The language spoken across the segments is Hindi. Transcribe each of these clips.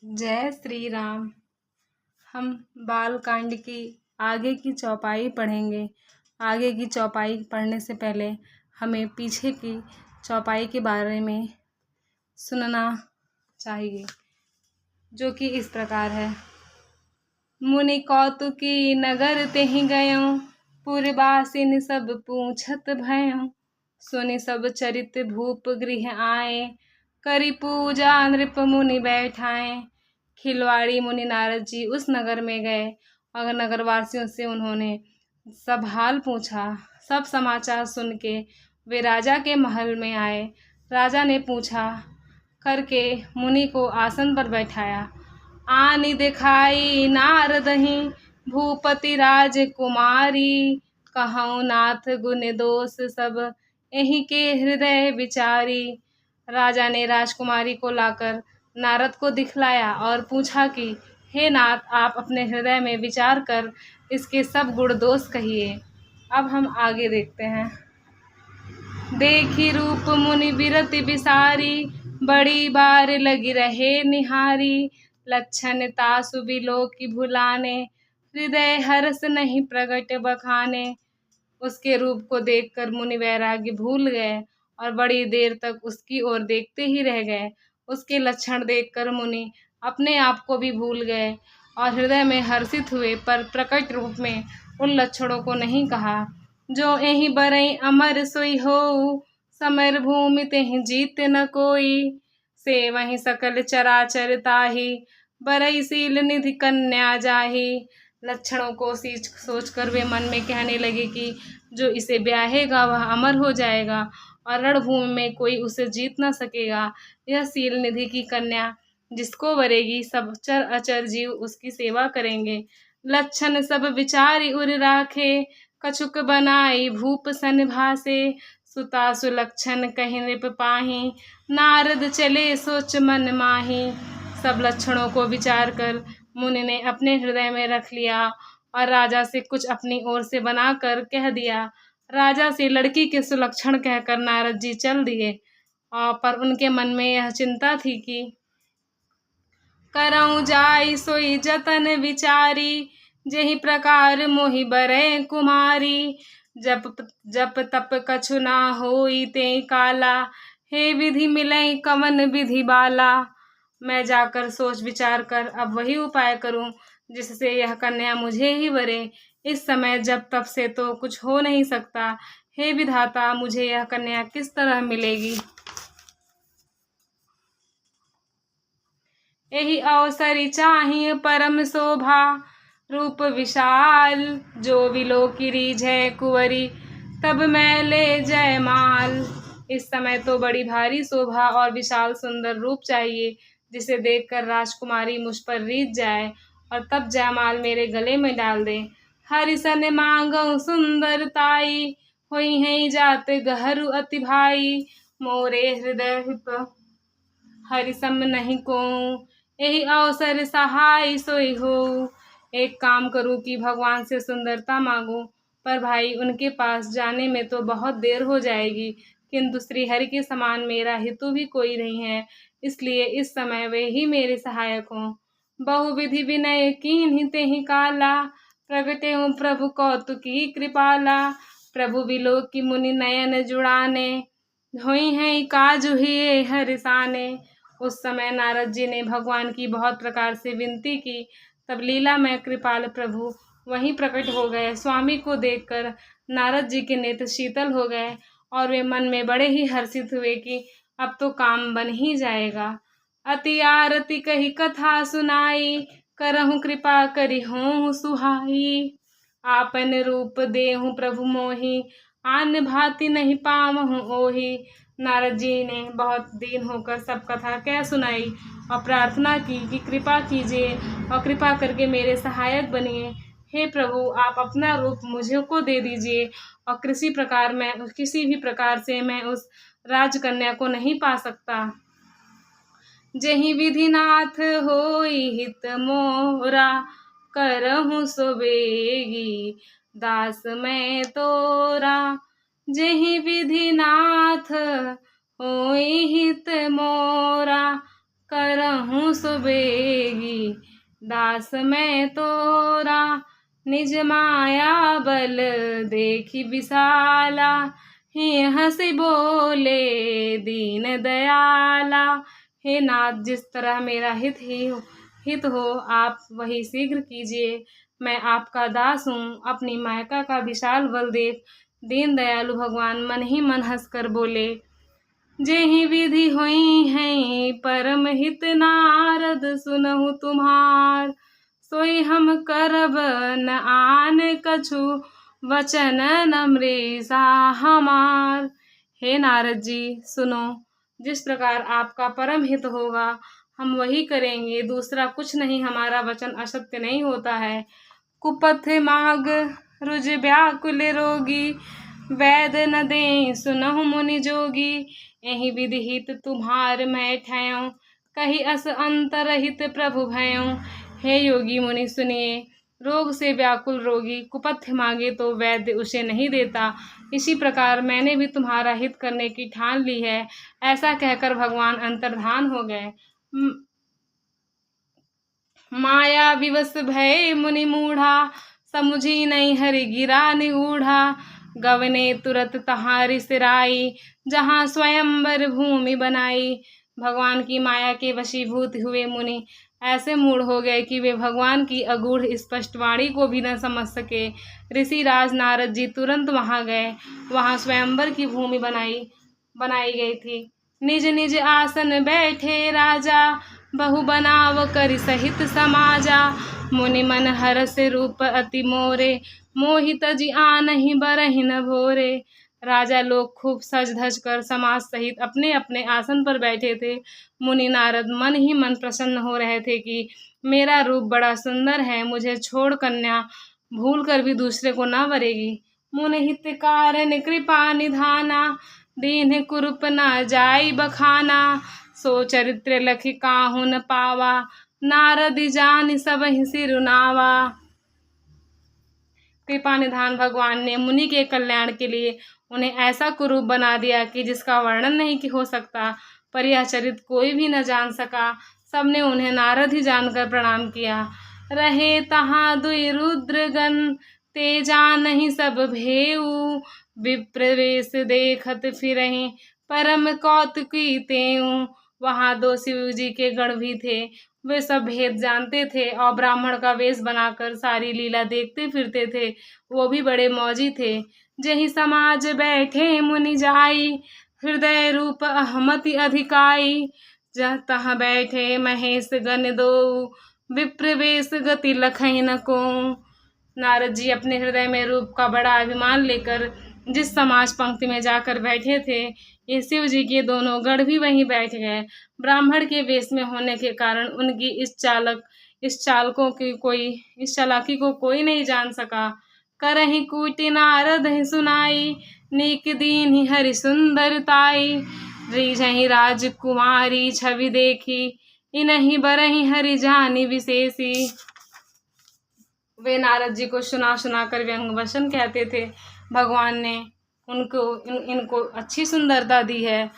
जय श्री राम। हम बाल कांड की आगे की चौपाई पढ़ेंगे। आगे की चौपाई पढ़ने से पहले हमें पीछे की चौपाई के बारे में सुनना चाहिए, जो कि इस प्रकार है। मुनि कौतुकी नगर तेहि गयों, पुरबासिन सब पूछत भयों। सुनि सब चरित भूप गृह आए, करी पूजा नृप मुनि बैठाए। खिलवाड़ी मुनि नारद जी उस नगर में गए और नगरवासियों से उन्होंने सब हाल पूछा। सब समाचार सुन के वे राजा के महल में आए। राजा ने पूछा करके मुनि को आसन पर बैठाया। आनी दिखाई नारदहि भूपति राजकुमारी, कहऊँ नाथ गुण दोष सब यही के हृदय विचारी। राजा ने राजकुमारी को लाकर नारद को दिखलाया और पूछा कि हे नाथ, आप अपने हृदय में विचार कर इसके सब गुण दोष कहिए। अब हम आगे देखते हैं। देखी रूप मुनि बिरति बिसारी, बड़ी बार लगी रहे निहारी। लक्षण तासु बिलोकी भुलाने, हृदय हर्ष नहीं प्रगट बखाने। उसके रूप को देखकर मुनि वैराग्य भूल गए और बड़ी देर तक उसकी ओर देखते ही रह गए। उसके लक्षण देखकर मुनि अपने आप को भी भूल गए और हृदय में हर्षित हुए, पर प्रकट रूप में उन लक्षणों को नहीं कहा। जो यही बरई अमर सोई हो, समर भूमि तेहि जीत न कोई। से वहीं सकल चराचर ताहि, बरई शील निधि कन्या जाहि। लक्षणों को सोचकर वे मन में कहने लगे कि जो इसे ब्याहेगा वह अमर हो जाएगा और रणभूमि में कोई उसे जीत न सकेगा। यह शील निधि की कन्या जिसको वरेगी, सब चर अचर जीव उसकी सेवा करेंगे। लक्षण सब विचारी उर राखे, कछुक बनाई भूप सन भासे। सुता सुलक्षण कहि नृप पाहि, नारद चले सोच मन माहि। सब लक्षणों को विचार कर मुनि ने अपने हृदय में रख लिया और राजा से कुछ अपनी ओर से बनाकर कह दिया। राजा से लड़की के सुलक्षण कहकर नारद जी चल दिए, पर उनके मन में यह चिंता थी कि करऊँ जाई सोई जतन विचारी, जेहि प्रकार मोहि बरै कुमारी। जप तप कछु ना होई ते काला, हे विधि मिलई कवन विधि बाला। मैं जाकर सोच विचार कर अब वही उपाय करूं जिससे यह कन्या मुझे ही वरे। इस समय जब तब से तो कुछ हो नहीं सकता। हे विधाता, मुझे यह कन्या किस तरह मिलेगी। यही अवसरी चाहिए परम शोभा, रूप विशाल जो विलोकी रीझै कुंवरी। तब मैं ले जयमाल। इस समय तो बड़ी भारी शोभा और विशाल सुंदर रूप चाहिए, जिसे देखकर राजकुमारी मुझ पर रीझ जाए और तब जयमाल मेरे गले में डाल दे। हरिसन मांगऊ सुंदर ताई, होई है जात गहरू अति भाई। मोरे हृदय हरिसम नहीं को, यही अवसर सहाय सोई हो। एक काम करूं कि भगवान से सुंदरता मांगूं, पर भाई उनके पास जाने में तो बहुत देर हो जाएगी। किंतु श्री हरि के समान मेरा हितु भी कोई नहीं है, इसलिए इस समय वे ही मेरे सहायक हों। बहुविधि विनय कीन्हि तेहि काला, प्रगटे हूँ प्रभु कौतुकी कृपाला। प्रभु विलोकी मुनि नयन जुड़ाने, होई है काजु हिये हरिसाने। उस समय नारद जी ने भगवान की बहुत प्रकार से विनती की। तब लीला में कृपाल प्रभु वहीं प्रकट हो गए। स्वामी को देखकर नारद जी के नेत्र शीतल हो गए और वे मन में बड़े ही हर्षित हुए कि अब तो काम बन ही जाएगा। अति आरती कही कथा सुनाई, करहु कृपा करी हों सुहाई। आपन रूप देहु प्रभु मोहि, आन भांति नहीं पावहु ओहि। नारद जी ने बहुत दीन होकर सब कथा कह सुनाई और प्रार्थना की कि कृपा कीजिए और कृपा करके मेरे सहायक बनिए। हे प्रभु, आप अपना रूप मुझे को दे दीजिए और किसी भी प्रकार से मैं उस राजकन्या को नहीं पा सकता। जेहि विधिनाथ होई हित मोरा, करहु सो बेगी दास मैं तोरा। जेहि विधिनाथ होई हित मोरा, करहूँ सुबेगी। दास मैं तोरा निज माया बल देखी विशाला। हे हंसी बोले दीन दयाला। हे नाथ, जिस तरह मेरा हित हो आप वही शीघ्र कीजिए। मैं आपका दास हूँ। अपनी मायका का विशाल बल देख दीन दयालु भगवान मन ही मन हंसकर बोले, जेहि विधि होई है परम हित नारद सुनहु तुम्हार। सोई हम करब न आन कछु वचन नम्रेसा हमार। हे नारद जी सुनो, जिस प्रकार आपका परम हित होगा हम वही करेंगे, दूसरा कुछ नहीं। हमारा वचन असत्य नहीं होता है। कुपथ माग रुज व्याकुल रोगी, वैद न दे सुनहु मुनि जोगी। एहि विधि हित तुम्हार मैं ठहूँ, कही अस अंतरहित प्रभु भयऊँ। हे योगी मुनि सुनिए, रोग से व्याकुल रोगी कुपथ्य मांगे तो वैद्य उसे नहीं देता। इसी प्रकार मैंने भी तुम्हारा हित करने की ठान ली है। ऐसा कहकर भगवान अंतर्धान हो गए। माया विवश भय मुनि मूढ़ा, समुझी नहीं हरि गिरा निगूढ़ा। गवने तुरत तहारी सिराई, जहाँ स्वयंवर भूमि बनाई। भगवान की माया के वशीभूत हुए मुनि ऐसे मूढ़ हो गए कि वे भगवान की अगूढ़ स्पष्ट वाणी को भी न समझ सके। ऋषि राज नारद जी तुरंत वहां गए। वहां स्वयंवर की भूमि बनाई गई थी। निज निज आसन बैठे राजा, बहु बनाव करि सहित समाजा। मुनि मन हरस रूप अति मोरे, मोहित जी आनहि बरहि न भोरे। राजा लोग खूब सज धज कर समाज सहित अपने अपने आसन पर बैठे थे। मुनि नारद मन ही मन प्रसन्न हो रहे थे कि मेरा रूप बड़ा सुंदर है, मुझे छोड़ कन्या भूल कर भी दूसरे को न वरेगी। मुनि हित कारण कृपा निधाना, दीन कुरूप न जाई बखाना। सो चरित्र लखि काहू न पावा, नारद जानि सबहि सिरुनावा। कृपा निधान भगवान ने मुनि के कल्याण के लिए उन्हें ऐसा कुरूप बना दिया कि जिसका वर्णन नहीं हो सकता। पर यह चरित्र कोई भी न जान सका। सबने उन्हें नारद ही जानकर प्रणाम किया। रहे तहाँ दुई रुद्रगण, ते जानहि सब भेऊ। विप्रवेश देखत फिरहि, परम कौतुकी तेऊ। वहां दो शिव जी के गण भी थे। वे सब भेद जानते थे और ब्राह्मण का वेश बनाकर सारी लीला देखते फिरते थे। वो भी बड़े मौजी थे। जहि समाज बैठे मुनि जाई, हृदय रूप अहमति अधिकाई। जह तहाँ बैठे महेश गण दो, विप्रवेश गति लखहि न कोऊ। नारद जी अपने हृदय में रूप का बड़ा अभिमान लेकर जिस समाज पंक्ति में जाकर बैठे थे, ये शिव जी के दोनों गण भी वहीं बैठ गए। ब्राह्मण के वेश में होने के कारण उनकी इस चालाकी को कोई नहीं जान सका। करहि कूटि नारद ही सुनाई, नीक दीन हरि सुंदरताई। रीझहि राजकुमारी छवि देखी, इनहि बरहि हरि जानि विशेषी। वे नारद जी को सुना सुना कर व्यंग वचन कहते थे। भगवान ने इनको अच्छी सुंदरता दी है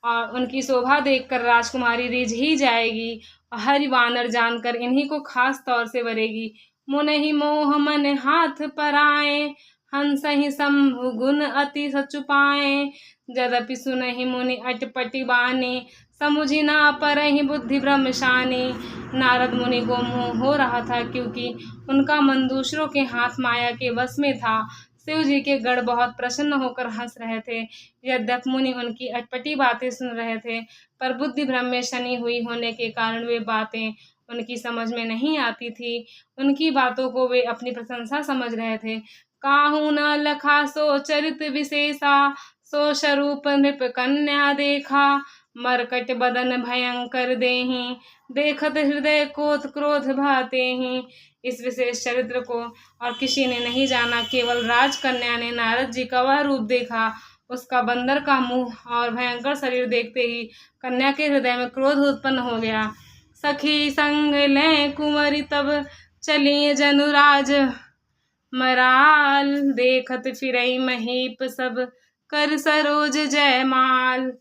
और उनकी शोभा देखकर राजकुमारी रिझ ही जाएगी और हरि वानर जानकर इन्हीं को खास तौर से वरेगी। मुनि मोह मन हाथ पराए, हंस ही शंभु गुण अति सचुपाए। यद्यपि सुनहि मुनि अटपटी बानी, समुझि ना परहि बुद्धि ब्रह्मशानी। नारद मुनि को मोह हो रहा था क्योंकि उनका मन दूसरों के हाथ माया के वश में था। शिव जी के गण बहुत प्रसन्न होकर हंस रहे थे। यद्यपि मुनि उनकी अटपटी बातें सुन रहे थे, पर बुद्धि भ्रम में शनि हुई होने के कारण वे बातें उनकी समझ में नहीं आती थी। उनकी बातों को वे अपनी प्रशंसा समझ रहे थे। काहू न लखा सो चरित विशेषा, सो स्वरूप नृप कन्या देखा। मरकट बदन भयंकर देहि, देखत हृदय कोत क्रोध भातेहि। इस विशेष चरित्र को और किसी ने नहीं जाना, केवल राजकन्या ने नारद जी का वह रूप देखा। उसका बंदर का मुंह और भयंकर शरीर देखते ही कन्या के हृदय में क्रोध उत्पन्न हो गया। सखी संग लें कुंवरी तब चली जनुराज मराल। देखत फिरई महीप सब कर सरोज जयमाल।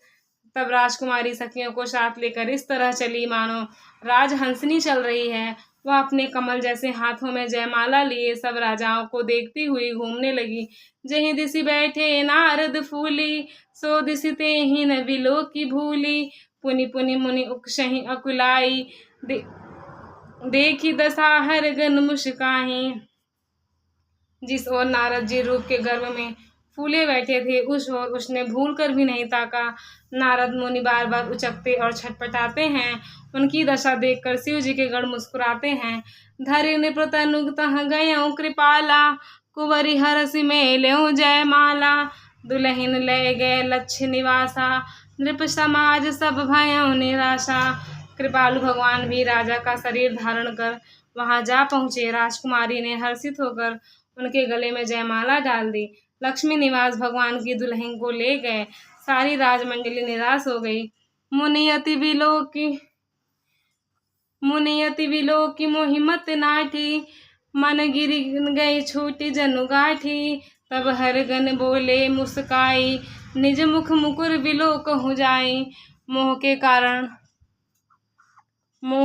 तब राजकुमारी सखियों को साथ लेकर इस तरह चली मानो राजहंसनी चल रही है। वह अपने कमल जैसे हाथों में जयमाला लिए सब राजाओं को देखती हुई घूमने लगी। जहीं दिसी बैठे नारद फूली, सो दिसी तेहि न विलो की भूली। पुनि पुनि मुनि उकसहि अकुलाई, देखी दशा हर गन मुस्काही। जिस ओर नारद जी रूप के गर्भ में फूले बैठे थे उस ओर उसने भूल कर भी नहीं ताका। नारद मुनि बार बार उचकते और छटपटाते हैं। उनकी दशा देखकर शिव जी के गण मुस्कुराते हैं। धरि नृप तनु तह गयउ कृपाला, कुंवरी हरसि मेलउ जयमाला। दुलहिन ले गए लक्ष्य निवासा, नृप समाज सब भयउ निराशा। कृपालु भगवान भी राजा का शरीर धारण कर वहां जा पहुंचे। राजकुमारी ने हर्षित होकर उनके गले में जयमाला डाल दी। लक्ष्मी निवास भगवान की दुल्हन को ले गए। सारी राजमंडली निराश हो गई। मुनियति विलोकी मोहिमत नाठी, मन गिर गई छूटी जनु गाठी। तब हरगन बोले मुस्काई, निज मुख मुकुर विलोक हो जाई। मोह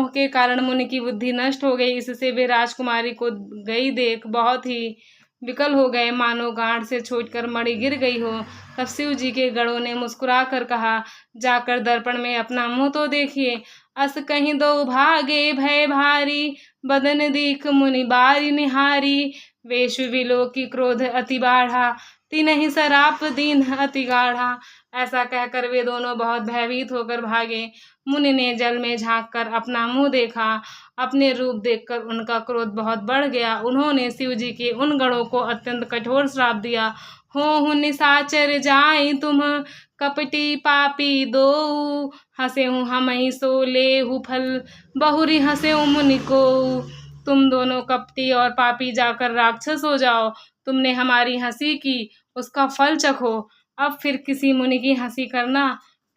के कारण मुनि की बुद्धि नष्ट हो गई। इससे वे राजकुमारी को गई देख बहुत ही विकल हो गए, मानो गांठ से छूटकर मणि गिर गई हो। तब शिव जी के गणों ने मुस्कुरा कर कहा, जाकर दर्पण में अपना मुंह तो देखिए। अस कहीं दो भागे भय भारी, बदन दीख मुनि बारी निहारी। वेश विलोकी क्रोध अति बाढ़ा, तिन्हि सराप दीन अति गाढ़ा। ऐसा कहकर वे दोनों बहुत भयभीत होकर भागे। मुनि ने जल में झांक कर अपना मुंह देखा। अपने रूप देखकर उनका क्रोध बहुत बढ़ गया। उन्होंने शिव जी के उन गणों को अत्यंत कठोर श्राप दिया। हो निशाचर जाई तुम, कपटी पापी दो। हंसेहु हमहि सो लेहु फल, बहुरी हंसेहु मुनि को। तुम दोनों कपटी और पापी जाकर राक्षस हो जाओ। तुमने हमारी हंसी की, उसका फल चखो। अब फिर किसी मुनि की हंसी करना।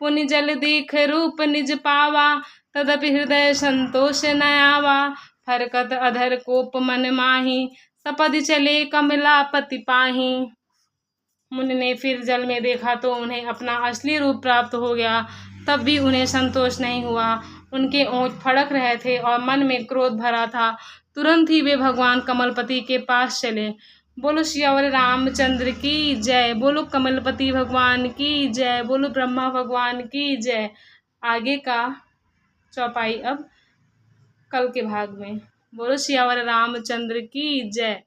पुनि जल दीख रूप निज पावा, तदपि हृदय संतोष न आवा। फरकत अधर कोप मन माही, सपदि चले कमलापति पाही। मुनि ने फिर जल में देखा तो उन्हें अपना असली रूप प्राप्त हो गया। तब भी उन्हें संतोष नहीं हुआ। उनके ओंठ फड़क रहे थे और मन में क्रोध भरा था। तुरंत ही वे भगवान कमलपति के पास चले। बोलो सियावर रामचंद्र की जय, बोलो कमलपति भगवान की जय, बोलो ब्रह्मा भगवान की जय। आगे का चौपाई अब कल के भाग में। बोलो सियावर रामचंद्र की जय।